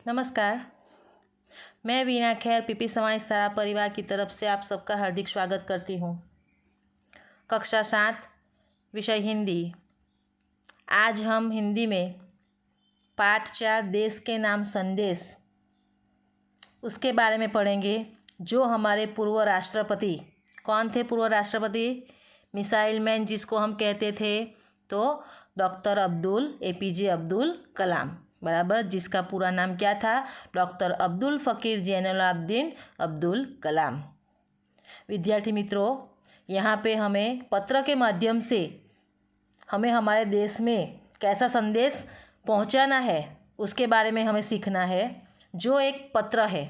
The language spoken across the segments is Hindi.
नमस्कार। मैं वीना खैर पीपी समाज सारा परिवार की तरफ से आप सबका हार्दिक स्वागत करती हूँ। कक्षा 7 विषय हिंदी। आज हम हिंदी में पाठ 4 देश के नाम संदेश उसके बारे में पढ़ेंगे। जो हमारे पूर्व राष्ट्रपति कौन थे? पूर्व राष्ट्रपति मिसाइल मैन जिसको हम कहते थे तो डॉक्टर APJ अब्दुल कलाम, बराबर। जिसका पूरा नाम क्या था? डॉक्टर अब्दुल फ़कीर ज़ैनुलाब्दीन अब्दुल कलाम। विद्यार्थी मित्रों, यहाँ पे हमें पत्र के माध्यम से हमें हमारे देश में कैसा संदेश पहुँचाना है उसके बारे में हमें सीखना है। जो एक पत्र है,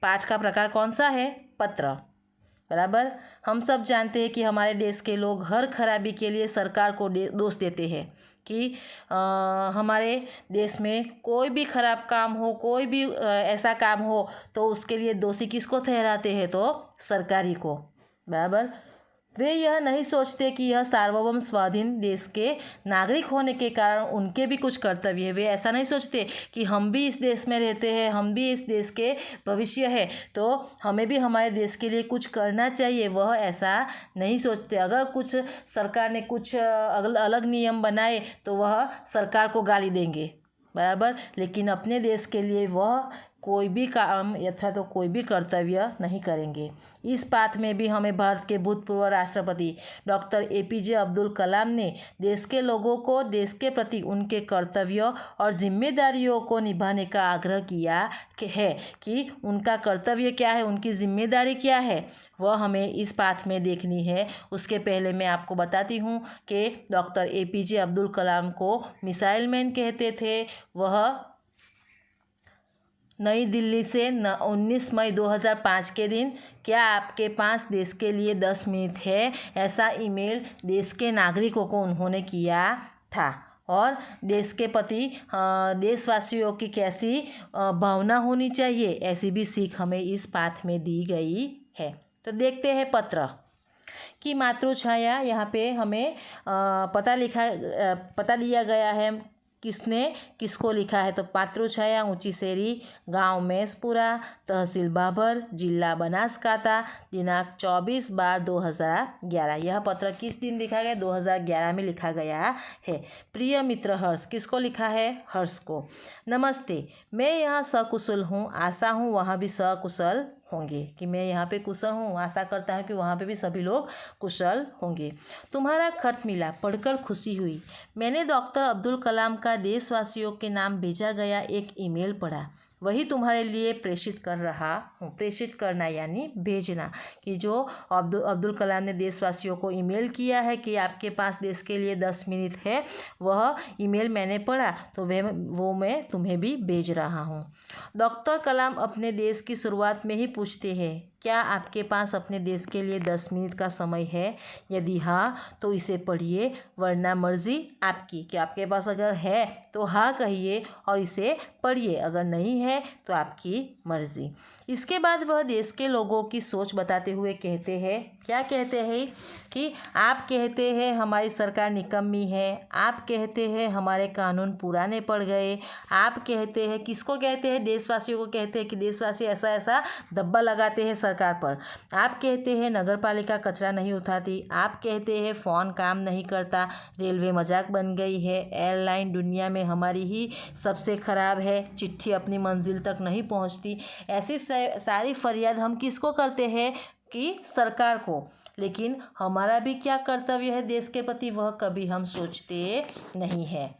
पाठ का प्रकार कौन सा है? पत्र, बराबर। हम सब जानते हैं कि हमारे देश के लोग हर खराबी के लिए सरकार को दोष देते हैं कि हमारे देश में कोई भी खराब काम हो, कोई भी ऐसा काम हो तो उसके लिए दोषी किसको ठहराते हैं? तो सरकारी को, बराबर। वे यह नहीं सोचते कि यह सार्वभौम स्वाधीन देश के नागरिक होने के कारण उनके भी कुछ कर्तव्य है। वे ऐसा नहीं सोचते कि हम भी इस देश में रहते हैं, हम भी इस देश के भविष्य है तो हमें भी हमारे देश के लिए कुछ करना चाहिए। वह ऐसा नहीं सोचते। अगर कुछ सरकार ने कुछ अलग नियम बनाए तो वह सरकार को गाली देंगे, बराबर। लेकिन अपने देश के लिए वह कोई भी काम अथवा तो कोई भी कर्तव्य नहीं करेंगे। इस पाठ में भी हमें भारत के भूतपूर्व राष्ट्रपति डॉक्टर APJ अब्दुल कलाम ने देश के लोगों को देश के प्रति उनके कर्तव्यों और जिम्मेदारियों को निभाने का आग्रह किया है कि उनका कर्तव्य क्या है, उनकी जिम्मेदारी क्या है, वह हमें इस पाठ में देखनी है। उसके पहले मैं आपको बताती हूँ कि डॉक्टर APJ अब्दुल कलाम को मिसाइल मैन कहते थे। वह नई दिल्ली से 19 मई 2005 के दिन क्या आपके पास देश के लिए 10 मिनट है, ऐसा ईमेल देश के नागरिकों को उन्होंने किया था। और देश के प्रति देशवासियों की कैसी भावना होनी चाहिए, ऐसी भी सीख हमें इस पाठ में दी गई है। तो देखते हैं पत्र की मातृछाया। यहाँ पे हमें पता दिया गया है किसने किसको लिखा है। तो मातृछाया ऊंची शेरी, गांव मैसपुरा, तहसील बाबर, जिला बनासकांठा, दिनांक 24/12/2011। यह पत्र किस दिन लिखा गया? 2011 में लिखा गया है। प्रिय मित्र हर्ष, किसको लिखा है? हर्ष को। नमस्ते, मैं यहाँ सकुशल हूँ, आशा हूँ वहाँ भी सकुशल होंगे। कि मैं यहाँ पे कुशल हूँ, आशा करता हूँ कि वहाँ पे भी सभी लोग कुशल होंगे। तुम्हारा खत मिला, पढ़कर खुशी हुई। मैंने डॉक्टर अब्दुल कलाम का देशवासियों के नाम भेजा गया एक ईमेल पढ़ा, वही तुम्हारे लिए प्रेषित कर रहा हूँ। प्रेषित करना यानी भेजना। कि जो अब्दुल कलाम ने देशवासियों को ईमेल किया है कि आपके पास देश के लिए 10 मिनट है, वह ईमेल मैंने पढ़ा तो वो मैं तुम्हें भी भेज रहा हूँ। डॉक्टर कलाम अपने देश की शुरुआत में ही पूछते हैं, क्या आपके पास अपने देश के लिए 10 मिनट का समय है? यदि हाँ तो इसे पढ़िए, वरना मर्जी आपकी। कि आपके पास अगर है तो हाँ कहिए और इसे पढ़िए, अगर नहीं है तो आपकी मर्जी। इसके बाद वह देश के लोगों की सोच बताते हुए कहते हैं, क्या कहते हैं? कि आप कहते हैं हमारी सरकार निकम्मी है, आप कहते हैं हमारे कानून पुराने पड़ गए, आप कहते हैं, किसको कहते हैं? देशवासियों को कहते हैं कि देशवासी ऐसा ऐसा दब्बा लगाते हैं सरकार पर। आप कहते हैं नगर पालिका कचरा नहीं उठाती, आप कहते हैं फ़ोन काम नहीं करता, रेलवे मजाक बन गई है, एयरलाइन दुनिया में हमारी ही सबसे ख़राब है, चिट्ठी अपनी मंजिल तक नहीं पहुंचती। ऐसी सारी फरियाद हम किसको करते हैं? कि सरकार को। लेकिन हमारा भी क्या कर्तव्य है देश के प्रति, वह कभी हम सोचते नहीं हैं।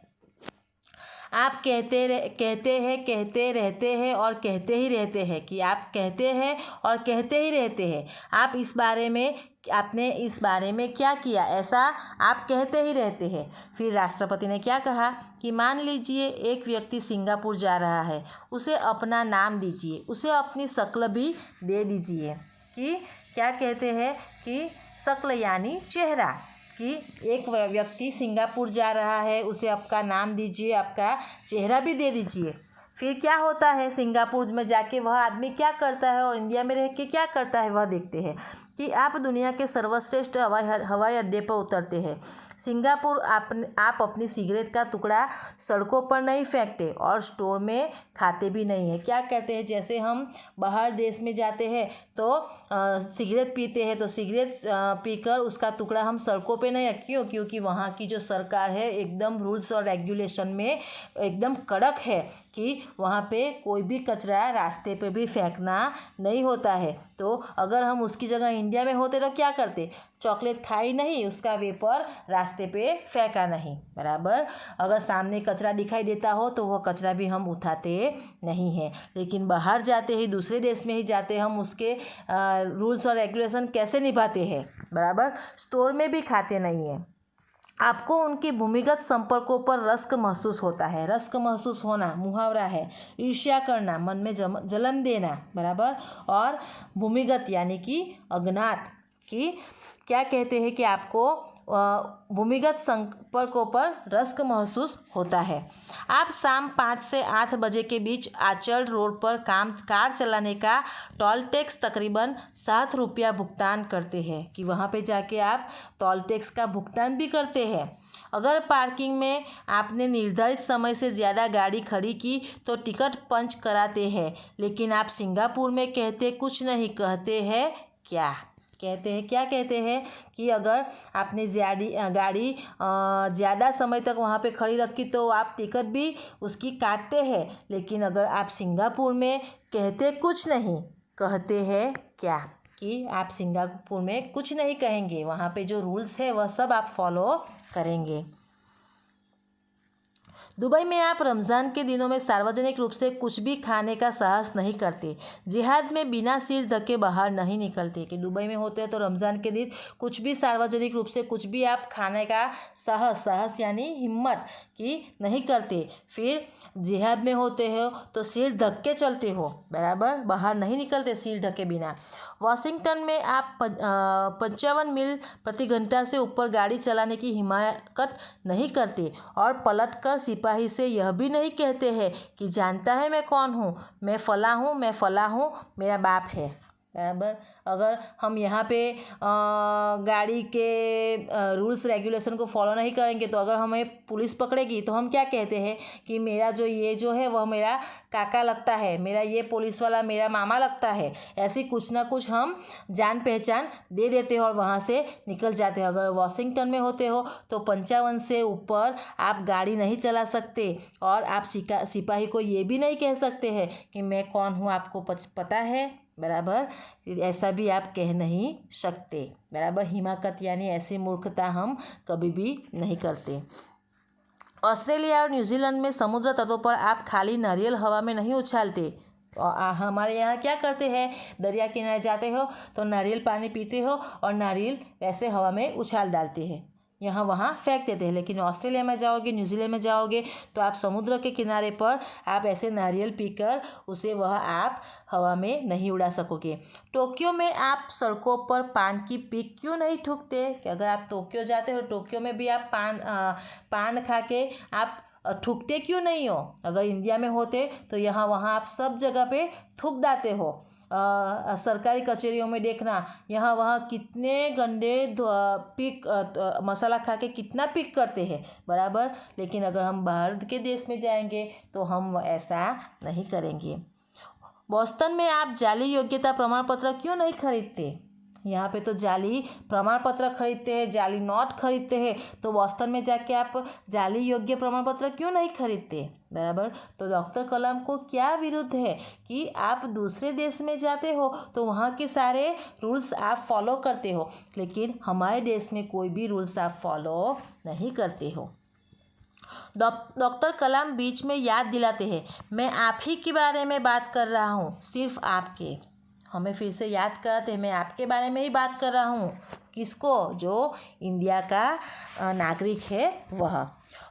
आप कहते रहते हैं और कहते ही रहते हैं। कि आप कहते हैं और कहते ही रहते हैं। आपने इस बारे में क्या किया, ऐसा आप कहते ही रहते हैं। फिर राष्ट्रपति ने क्या कहा कि मान लीजिए एक व्यक्ति सिंगापुर जा रहा है, उसे अपना नाम दीजिए, उसे अपनी शक्ल भी दे दीजिए। कि क्या कहते हैं? कि शक्ल यानी चेहरा। कि एक व्यक्ति सिंगापुर जा रहा है, उसे आपका नाम दीजिए, आपका चेहरा भी दे दीजिए। फिर क्या होता है? सिंगापुर में जाके वह आदमी क्या करता है और इंडिया में रह के क्या करता है वह देखते हैं। कि आप दुनिया के सर्वश्रेष्ठ हवाई अड्डे पर उतरते हैं। सिंगापुर आप अपनी सिगरेट का टुकड़ा सड़कों पर नहीं फेंकते और स्टोर में खाते भी नहीं हैं। क्या कहते हैं, जैसे हम बाहर देश में जाते हैं तो सिगरेट पीते हैं, तो सिगरेट पीकर उसका टुकड़ा हम सड़कों पे नहीं, क्यों? क्योंकि वहाँ की जो सरकार है एकदम रूल्स और रेगुलेशन में एकदम कड़क है कि वहाँ पे कोई भी कचरा रास्ते पे भी फेंकना नहीं होता है। तो अगर हम उसकी जगह इंडिया में होते तो क्या करते? चॉकलेट खाई नहीं, उसका वेपर रास्ते पे फेंका नहीं, बराबर। अगर सामने कचरा दिखाई देता हो तो वह कचरा भी हम उठाते नहीं हैं। लेकिन बाहर जाते ही, दूसरे देश में ही जाते हम उसके रूल्स और रेगुलेशन कैसे निभाते हैं, बराबर। स्टोर में भी खाते नहीं हैं। आपको उनकी भूमिगत संपर्कों पर रश्क महसूस होता है। रश्क महसूस होना मुहावरा है। ईर्ष्या करना, मन में जलन देना, बराबर। और भूमिगत यानी कि अज्ञात की क्या कहते हैं कि आपको भूमिगत संपर्कों पर रश्क महसूस होता है। आप शाम 5 से 8 बजे के बीच आचल रोड पर कार चलाने का टोल टैक्स तकरीबन 7 रुपया भुगतान करते हैं, कि वहाँ पे जाके आप टोल टैक्स का भुगतान भी करते हैं। अगर पार्किंग में आपने निर्धारित समय से ज़्यादा गाड़ी खड़ी की तो टिकट पंच कराते हैं। लेकिन आप सिंगापुर में कहते कुछ नहीं, कहते हैं क्या? कहते हैं क्या? कहते हैं कि अगर आपने गाड़ी ज़्यादा समय तक वहाँ पे खड़ी रखी तो आप टिकट भी उसकी काटते हैं। लेकिन अगर आप सिंगापुर में कहते कुछ नहीं, कहते हैं क्या? कि आप सिंगापुर में कुछ नहीं कहेंगे, वहाँ पे जो रूल्स है वह सब आप फॉलो करेंगे। दुबई में आप रमज़ान के दिनों में सार्वजनिक रूप से कुछ भी खाने का साहस नहीं करते। जिहाद में बिना सिर ढके बाहर नहीं निकलते। कि दुबई में होते हैं तो रमज़ान के दिन कुछ भी सार्वजनिक रूप से कुछ भी आप खाने का साहस यानी हिम्मत की नहीं करते। फिर जिहाद में होते हो तो सिर ढक के चलते हो, बराबर, बाहर नहीं निकलते सिर ढके बिना। वाशिंगटन में आप 55 मील प्रति घंटा से ऊपर गाड़ी चलाने की हिमाकत नहीं करते और पलटकर सिपाही से यह भी नहीं कहते हैं कि जानता है मैं कौन हूँ, मैं फला हूँ, मेरा बाप है, बराबर। अगर हम यहाँ पे गाड़ी के रूल्स रेगुलेशन को फॉलो नहीं करेंगे तो अगर हमें पुलिस पकड़ेगी तो हम क्या कहते हैं कि मेरा जो है वह मेरा काका लगता है, मेरा ये पुलिस वाला मेरा मामा लगता है। ऐसी कुछ ना कुछ हम जान पहचान दे देते हो और वहाँ से निकल जाते हो। अगर वॉशिंगटन में होते हो तो 55 से ऊपर आप गाड़ी नहीं चला सकते और आप सिपाही को ये भी नहीं कह सकते हैं कि मैं कौन हूँ, आपको पता है, बराबर। ऐसा भी आप कह नहीं सकते, बराबर। हिमाकत यानी ऐसी मूर्खता हम कभी भी नहीं करते। ऑस्ट्रेलिया और न्यूजीलैंड में समुद्र तटों पर आप खाली नारियल हवा में नहीं उछालते। और हमारे यहाँ क्या करते हैं, दरिया किनारे जाते हो तो नारियल पानी पीते हो और नारियल वैसे हवा में उछाल डालते हैं, यहाँ वहाँ फेंक देते हैं। लेकिन ऑस्ट्रेलिया में जाओगे, न्यूजीलैंड में जाओगे तो आप समुद्र के किनारे पर आप ऐसे नारियल पीकर उसे वह आप हवा में नहीं उड़ा सकोगे। टोक्यो में आप सड़कों पर पान की पीक क्यों नहीं थूकते? कि अगर आप टोक्यो जाते हो, टोक्यो में भी आप पान खा के आप थूकते क्यों नहीं हो? अगर इंडिया में होते तो यहाँ वहाँ आप सब जगह पे थूक डालते हो। सरकारी कचहरियों में देखना, यहाँ वहाँ कितने गंदे मसाला खा के कितना पिक करते हैं, बराबर। लेकिन अगर हम बाहर के देश में जाएंगे तो हम ऐसा नहीं करेंगे। बोस्टन में आप जाली योग्यता प्रमाण पत्र क्यों नहीं खरीदते? यहाँ पे तो जाली प्रमाण पत्र खरीदते हैं, जाली नोट खरीदते हैं, तो बोस्टन में जाके आप जाली योग्य प्रमाण पत्र क्यों नहीं खरीदते, बराबर। तो डॉक्टर कलाम को क्या विरुद्ध है कि आप दूसरे देश में जाते हो तो वहाँ के सारे रूल्स आप फॉलो करते हो, लेकिन हमारे देश में कोई भी रूल्स आप फॉलो नहीं करते हो। डॉक्टर कलाम बीच में याद दिलाते हैं, मैं आप ही के बारे में बात कर रहा हूँ, सिर्फ आपके। हमें फिर से याद कराते हैं, मैं आपके बारे में ही बात कर रहा हूँ। किसको? जो इंडिया का नागरिक है वह।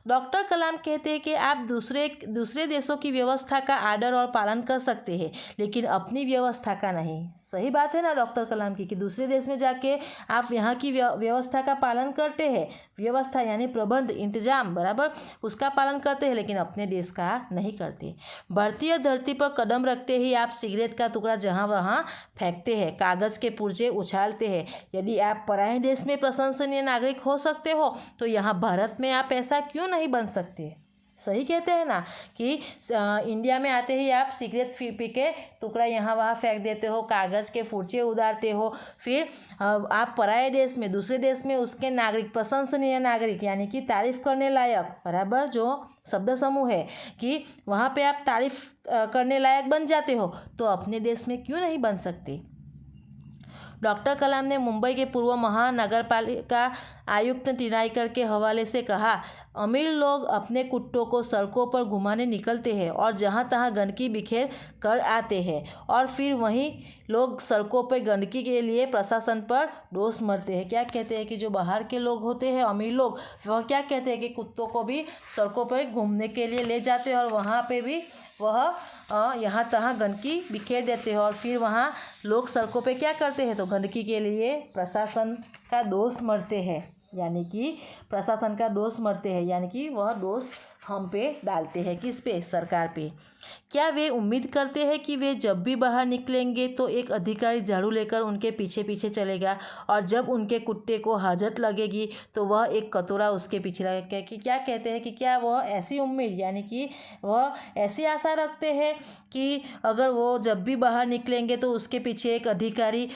डॉक्टर कलाम कहते हैं कि आप दूसरे देशों की व्यवस्था का आदर और पालन कर सकते हैं, लेकिन अपनी व्यवस्था का नहीं। सही बात है ना डॉक्टर कलाम की, कि दूसरे देश में जाके आप यहाँ की व्यवस्था का पालन करते हैं, व्यवस्था यानी प्रबंध, इंतजाम, बराबर, उसका पालन करते हैं, लेकिन अपने देश का नहीं करते। भारतीय धरती पर कदम रखते ही आप सिगरेट का टुकड़ा जहाँ वहाँ फेंकते हैं, कागज़ के पुर्जे उछालते हैं। यदि आप पराये देश में प्रशंसनीय नागरिक हो सकते हो तो यहाँ भारत में आप ऐसा क्यों नहीं बन सकते। सही कहते हैं ना कि इंडिया में आते ही आप सिगरेट पी के टुकड़ा यहाँ वहाँ फेंक देते हो, कागज़ के फुर्चे उड़ाते हो, फिर आप पराये देश में, दूसरे देश में उसके नागरिक, प्रशंसनीय नागरिक यानी कि तारीफ़ करने लायक, बराबर, जो शब्द समूह है कि वहाँ पे आप तारीफ़ करने लायक बन जाते हो, तो अपने देश में क्यों नहीं बन सकते। डॉक्टर कलाम ने मुंबई के पूर्व महानगरपालिका आयुक्त टिनाइकर के हवाले से कहा, अमीर लोग अपने कुत्तों को सड़कों पर घुमाने निकलते हैं और जहाँ तहाँ गंदगी बिखेर कर आते हैं, और फिर वहीं लोग सड़कों पर गंदगी के लिए प्रशासन पर दोष मरते हैं। क्या कहते हैं कि जो बाहर के लोग होते हैं, अमीर लोग, वह क्या कहते हैं कि कुत्तों को भी सड़कों पर घूमने के लिए ले जाते हैं और वहाँ पे भी वह यहाँ तहाँ गंदगी बिखेर देते हैं, और फिर वहाँ लोग सड़कों पे क्या करते हैं, तो गंदगी के लिए प्रशासन का दोष मरते हैं, यानी कि प्रशासन का दोष मरते हैं, यानी कि वह दोष हम पे डालते हैं, किस पे, सरकार पे। क्या वे उम्मीद करते हैं कि वे जब भी बाहर निकलेंगे तो एक अधिकारी झाड़ू लेकर उनके पीछे पीछे चलेगा, और जब उनके कुत्ते को हाजत लगेगी तो वह एक कटोरा उसके पीछे लगेगा। कि क्या कहते हैं कि क्या वह ऐसी उम्मीद, यानी कि वह ऐसी आशा रखते हैं कि अगर वो जब भी बाहर निकलेंगे तो उसके पीछे एक अधिकारी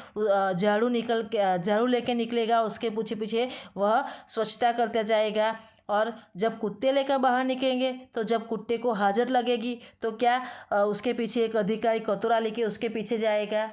झाड़ू लेके निकलेगा, उसके पीछे पीछे वह स्वच्छता करता जाएगा, और जब कुत्ते लेकर बाहर निकलेंगे तो जब कुत्ते को हाजत लगेगी तो क्या उसके पीछे एक अधिकारी कटोरा लेके उसके पीछे जाएगा।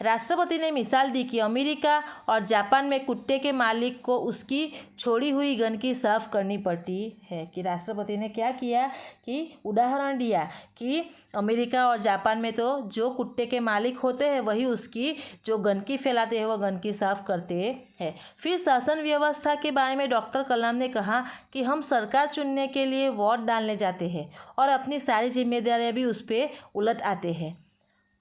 राष्ट्रपति ने मिसाल दी कि अमेरिका और जापान में कुत्ते के मालिक को उसकी छोड़ी हुई गंदगी साफ करनी पड़ती है। कि राष्ट्रपति ने क्या किया कि उदाहरण दिया कि अमेरिका और जापान में तो जो कुत्ते के मालिक होते हैं वही उसकी जो गंदगी फैलाते हैं वह गंदगी साफ करते हैं। फिर शासन व्यवस्था के बारे में डॉक्टर कलाम ने कहा कि हम सरकार चुनने के लिए वोट डालने जाते हैं और अपनी सारी जिम्मेदारियां भी उस पर उलट आते हैं।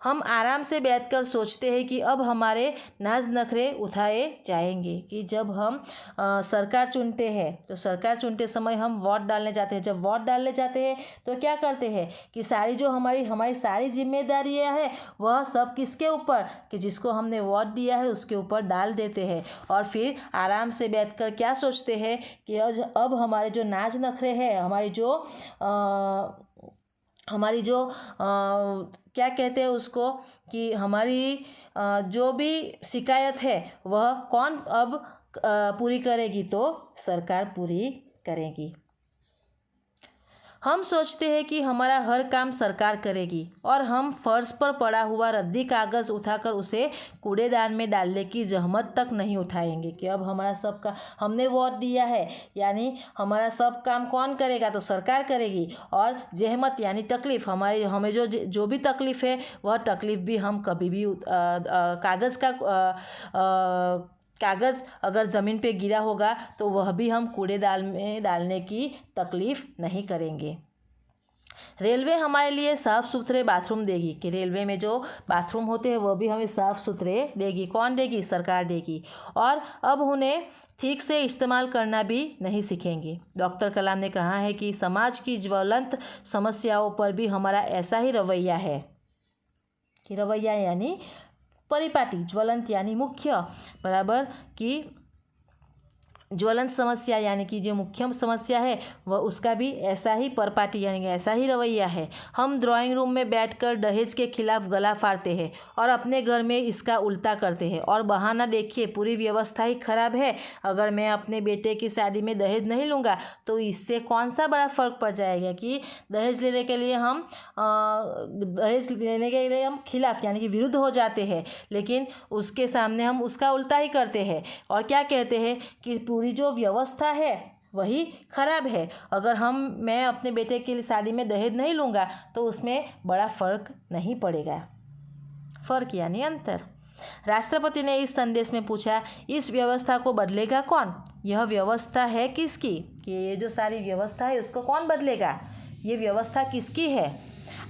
हम आराम से बैठकर सोचते हैं कि अब हमारे नाज नखरे उठाए जाएंगे। कि जब हम सरकार चुनते हैं तो सरकार चुनते समय हम वोट डालने जाते हैं। जब वोट डालने जाते हैं तो क्या करते हैं कि सारी जो हमारी सारी जिम्मेदारियां हैं वह सब किसके ऊपर, कि जिसको हमने वोट दिया है उसके ऊपर डाल देते हैं, और फिर आराम से बैठकर क्या सोचते हैं कि अब हमारे जो नाज नखरे हैं, हमारी जो क्या कहते हैं उसको, कि हमारी जो भी शिकायत है वह कौन अब पूरी करेगी, तो सरकार पूरी करेगी। हम सोचते हैं कि हमारा हर काम सरकार करेगी और हम फर्श पर पड़ा हुआ रद्दी कागज़ उठाकर उसे कूड़ेदान में डालने की जहमत तक नहीं उठाएंगे। कि अब हमारा सब का हमने वोट दिया है, यानी हमारा सब काम कौन करेगा, तो सरकार करेगी, और जहमत यानी तकलीफ़, हमें जो भी तकलीफ़ है वह तकलीफ़ भी हम कभी भी कागज़ अगर ज़मीन पे गिरा होगा तो वह भी हम कूड़ेदान में डालने की तकलीफ़ नहीं करेंगे। रेलवे हमारे लिए साफ़ सुथरे बाथरूम देगी। कि रेलवे में जो बाथरूम होते हैं वह भी हमें साफ़ सुथरे देगी। कौन देगी, सरकार देगी। और अब उन्हें ठीक से इस्तेमाल करना भी नहीं सीखेंगे। डॉक्टर कलाम ने कहा है कि समाज की ज्वलंत समस्याओं पर भी हमारा ऐसा ही रवैया है। कि रवैया यानी परिपाटी, ज्वलंत यानी मुख्य, बराबर, कि ज्वलंत समस्या यानी कि जो मुख्य समस्या है वह उसका भी ऐसा ही परिपाटी यानी कि ऐसा ही रवैया है। हम ड्राइंग रूम में बैठकर दहेज के खिलाफ गला फाड़ते हैं और अपने घर में इसका उल्टा करते हैं, और बहाना देखिए पूरी व्यवस्था ही खराब है। अगर मैं अपने बेटे की शादी में दहेज नहीं लूँगा तो इससे कौन सा बड़ा फ़र्क पड़ जाएगा। कि दहेज लेने के लिए हम खिलाफ यानी कि विरुद्ध हो जाते हैं, लेकिन उसके सामने हम उसका उल्टा ही करते हैं और क्या कहते हैं कि पूरी जो व्यवस्था है वही खराब है। अगर मैं अपने बेटे की शादी में दहेज नहीं लूँगा तो उसमें बड़ा फ़र्क नहीं पड़ेगा। फ़र्क यानी अंतर। राष्ट्रपति ने इस संदेश में पूछा, इस व्यवस्था को बदलेगा कौन? यह व्यवस्था है किसकी? कि ये जो सारी व्यवस्था है उसको कौन बदलेगा? ये व्यवस्था किसकी है?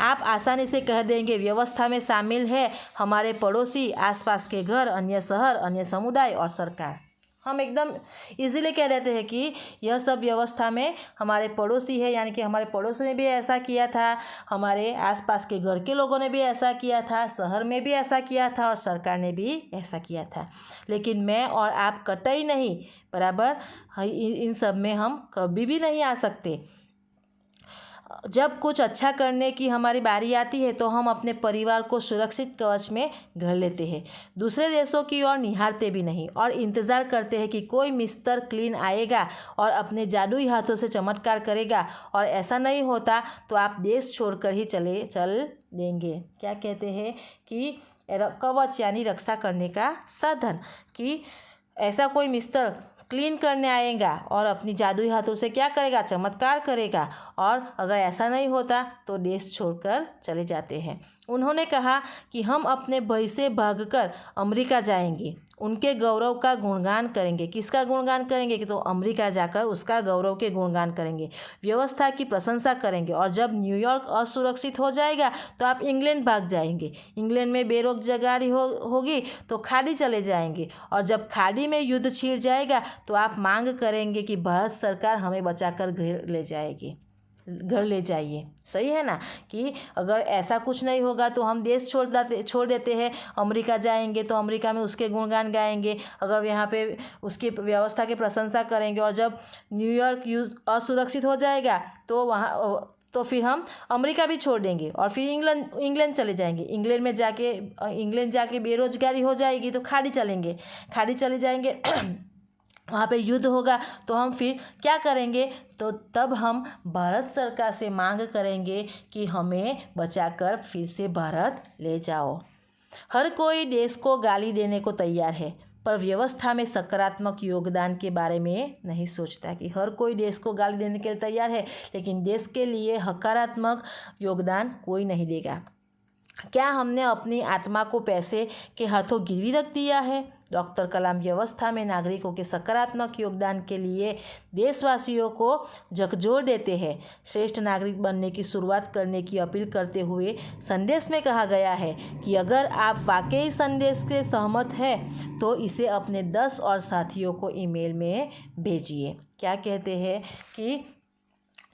आप आसानी से कह देंगे व्यवस्था में शामिल है हमारे पड़ोसी, आसपास के घर, अन्य शहर, अन्य समुदाय और सरकार। हम एकदम इजीली कह देते हैं कि यह सब व्यवस्था में हमारे पड़ोसी है, यानी कि हमारे पड़ोसी ने भी ऐसा किया था, हमारे आसपास के घर के लोगों ने भी ऐसा किया था, शहर में भी ऐसा किया था और सरकार ने भी ऐसा किया था। लेकिन मैं और आप कतई नहीं, बराबर, इन सब में हम कभी भी नहीं आ सकते। जब कुछ अच्छा करने की हमारी बारी आती है तो हम अपने परिवार को सुरक्षित कवच में घर लेते हैं, दूसरे देशों की ओर निहारते भी नहीं और इंतज़ार करते हैं कि कोई मिस्टर क्लीन आएगा और अपने जादुई हाथों से चमत्कार करेगा, और ऐसा नहीं होता तो आप देश छोड़कर ही चल देंगे। क्या कहते हैं कि कवच यानी रक्षा करने का साधन, कि ऐसा कोई मिस्टर क्लीन करने आएगा और अपनी जादुई हाथों से क्या करेगा? चमत्कार करेगा, और अगर ऐसा नहीं होता तो देश छोड़कर चले जाते हैं। उन्होंने कहा कि हम अपने भय से भागकर अमेरिका जाएंगे, उनके गौरव का गुणगान करेंगे। किसका गुणगान करेंगे? कि तो अमेरिका जाकर उसका गौरव के गुणगान करेंगे, व्यवस्था की प्रशंसा करेंगे, और जब न्यूयॉर्क असुरक्षित हो जाएगा तो आप इंग्लैंड भाग जाएंगे, इंग्लैंड में बेरोजगारी होगी तो खाड़ी चले जाएंगे, और जब खाड़ी में युद्ध छिड़ जाएगा तो आप मांग करेंगे कि भारत सरकार हमें बचाकर घर ले जाइए। सही है ना? कि अगर ऐसा कुछ नहीं होगा तो हम देश छोड़ देते हैं, अमेरिका जाएंगे तो अमेरिका में उसके गुणगान गाएंगे, अगर यहाँ पे उसकी व्यवस्था की प्रशंसा करेंगे, और जब न्यूयॉर्क असुरक्षित हो जाएगा तो फिर हम अमेरिका भी छोड़ देंगे और फिर इंग्लैंड चले जाएंगे, इंग्लैंड जाके बेरोजगारी हो जाएगी तो खाड़ी चले जाएंगे वहाँ पे युद्ध होगा तो हम फिर क्या करेंगे? तो तब हम भारत सरकार से मांग करेंगे कि हमें बचाकर फिर से भारत ले जाओ। हर कोई देश को गाली देने को तैयार है, पर व्यवस्था में सकारात्मक योगदान के बारे में नहीं सोचता। कि हर कोई देश को गाली देने के लिए तैयार है, लेकिन देश के लिए सकारात्मक योगदान कोई नहीं देगा। क्या हमने अपनी आत्मा को पैसे के हाथों गिरवी रख दिया है? डॉक्टर कलाम व्यवस्था में नागरिकों के सकारात्मक योगदान के लिए देशवासियों को झकझोर देते हैं। श्रेष्ठ नागरिक बनने की शुरुआत करने की अपील करते हुए संदेश में कहा गया है कि अगर आप वाकई संदेश से सहमत हैं तो इसे अपने 10 और साथियों को ईमेल में भेजिए। क्या कहते हैं कि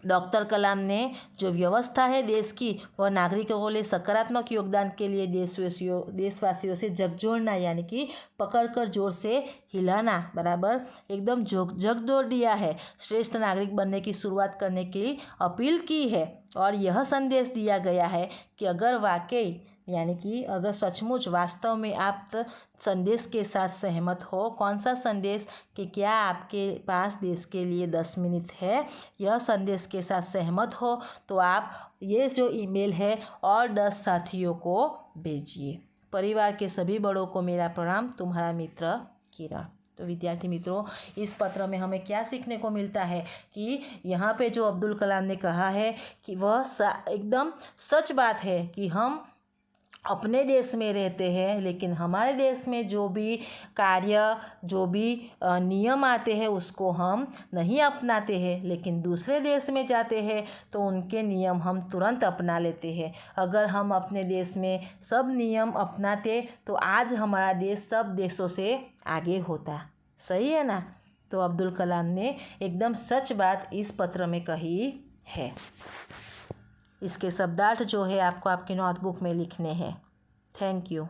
डॉक्टर कलाम ने जो व्यवस्था है देश की, वह नागरिकों को लिए सकारात्मक योगदान के लिए देशवासियों से झकझोरना, यानी कि पकड़कर जोर से हिलाना, बराबर, एकदम झकझोर दिया है। श्रेष्ठ नागरिक बनने की शुरुआत करने की अपील की है, और यह संदेश दिया गया है कि अगर वाकई, यानी कि अगर सचमुच वास्तव में आप संदेश के साथ सहमत हो। कौन सा संदेश? कि क्या आपके पास देश के लिए 10 मिनट है, यह संदेश के साथ सहमत हो तो आप ये जो ईमेल है और 10 साथियों को भेजिए। परिवार के सभी बड़ों को मेरा प्रणाम, तुम्हारा मित्र किरण। तो विद्यार्थी मित्रों, इस पत्र में हमें क्या सीखने को मिलता है कि यहाँ पे जो अब्दुल कलाम ने कहा है कि वह एकदम सच बात है कि हम अपने देश में रहते हैं, लेकिन हमारे देश में जो भी कार्य, जो भी नियम आते हैं उसको हम नहीं अपनाते हैं, लेकिन दूसरे देश में जाते हैं तो उनके नियम हम तुरंत अपना लेते हैं। अगर हम अपने देश में सब नियम अपनाते तो आज हमारा देश सब देशों से आगे होता। सही है ना? तो अब्दुल कलाम ने एकदम सच बात इस पत्र में कही है। इसके शब्दार्थ जो है आपको आपकी नोटबुक में लिखने हैं। Thank you.